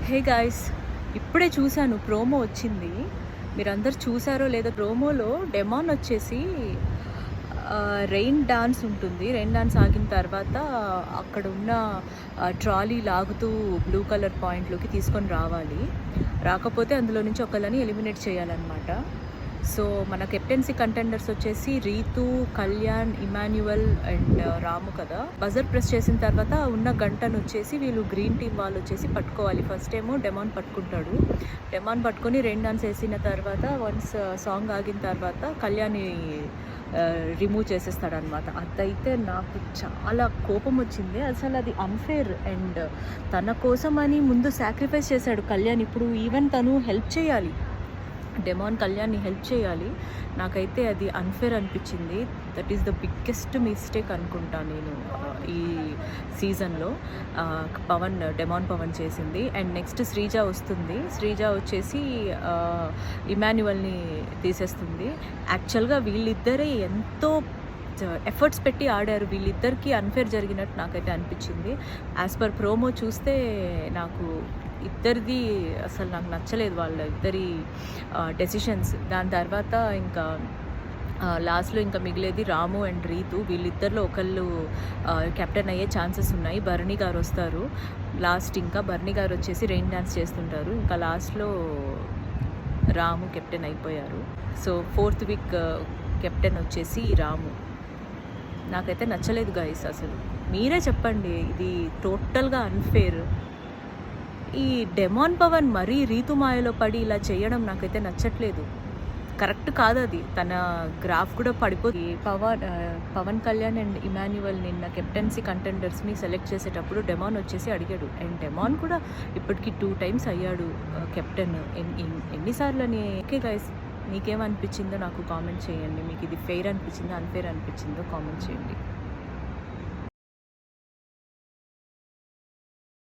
Hey guys, ఇప్పుడే చూశాను promo వచ్చింది. మీరందరూ చూసారో లేదో. ప్రోమోలో డెమాన్ వచ్చేసి రెయిన్ డాన్స్ ఉంటుంది. రెయిన్ డాన్స్ ఆగిన తర్వాత అక్కడ ఉన్న ట్రాలీ లాగుతూ బ్లూ కలర్ పాయింట్లోకి తీసుకొని రావాలి. రాకపోతే అందులో నుంచి ఒకళ్ళని ఎలిమినేట్ చేయాలన్నమాట. సో మన కెప్టెన్సీ కంటెండర్స్ వచ్చేసి రీతు, కళ్యాణ్, ఇమాన్యువల్ అండ్ రాము కదా. బజర్ ప్రెస్ చేసిన తర్వాత ఉన్న గంటను వచ్చేసి వీళ్ళు గ్రీన్ టీమ్ వాళ్ళు వచ్చేసి పట్టుకోవాలి. ఫస్ట్ ఏమో డెమాన్ పట్టుకుంటాడు. డెమాన్ పట్టుకొని రెయిన్ డాన్స్ వేసిన తర్వాత వన్స్ సాంగ్ ఆగిన తర్వాత కళ్యాణ్ని రిమూవ్ చేసేస్తాడనమాట. అదైతే నాకు చాలా కోపం వచ్చింది. అసలు అది అన్ఫేర్. అండ్ తన కోసం అని ముందు సాక్రిఫైస్ చేశాడు కళ్యాణ్. ఇప్పుడు ఈవెన్ తను హెల్ప్ చేయాలి, డెమాన్ కళ్యాణ్ని హెల్ప్ చేయాలి. నాకైతే అది అన్ఫేర్ అనిపించింది. That is the biggest mistake అనుకుంటా నేను ఈ సీజన్లో డెమాన్ పవన్ చేసింది. అండ్ నెక్స్ట్ శ్రీజ వస్తుంది. శ్రీజ వచ్చేసి ఇమాన్యువల్ని తీసేస్తుంది. యాక్చువల్గా వీళ్ళిద్దరే ఎంతో ఎఫర్ట్స్ పెట్టి ఆడారు. వీళ్ళిద్దరికీ అన్ఫేర్ జరిగినట్టు నాకైతే అనిపించింది. యాజ్ పర్ ప్రోమో చూస్తే నాకు ఇద్దరిది అసలు నాకు నచ్చలేదు, వాళ్ళ ఇద్దరి డెసిషన్స్. దాని తర్వాత ఇంకా లాస్ట్లో ఇంకా మిగిలేది రాము అండ్ రీతు. వీళ్ళిద్దరిలో ఒకళ్ళు కెప్టెన్ అయ్యే ఛాన్సెస్ ఉన్నాయి. భరణి గారు వస్తారు లాస్ట్. ఇంకా భరణి గారు వచ్చేసి రెయిన్ డాన్స్ చేస్తుంటారు. ఇంకా లాస్ట్లో రాము కెప్టెన్ అయిపోయారు. సో 4th వీక్ కెప్టెన్ వచ్చేసి రాము. నాకైతే నచ్చలేదు గైస్. అసలు మీరే చెప్పండి, ఇది టోటల్గా అన్ఫేర్. ఈ డెమాన్ పవన్ మరీ రీతు మాయలో పడి ఇలా చేయడం నాకైతే నచ్చట్లేదు. కరెక్ట్ కాదు అది. తన గ్రాఫ్ కూడా పడిపోతుంది. పవన్ కళ్యాణ్ అండ్ ఇమాన్యువల్ నిన్న కెప్టెన్సీ కంటెండర్స్ని సెలెక్ట్ చేసేటప్పుడు డెమాన్ వచ్చేసి అడిగాడు. అండ్ డెమాన్ కూడా ఇప్పటికి 2 times అయ్యాడు కెప్టెన్. ఎన్నిసార్లు అని. ఓకే గైస్, మీకేమనిపించిందో నాకు కామెంట్ చేయండి. మీకు ఇది ఫెయిర్ అనిపించిందో అన్ఫేర్ అనిపించిందో కామెంట్ చేయండి.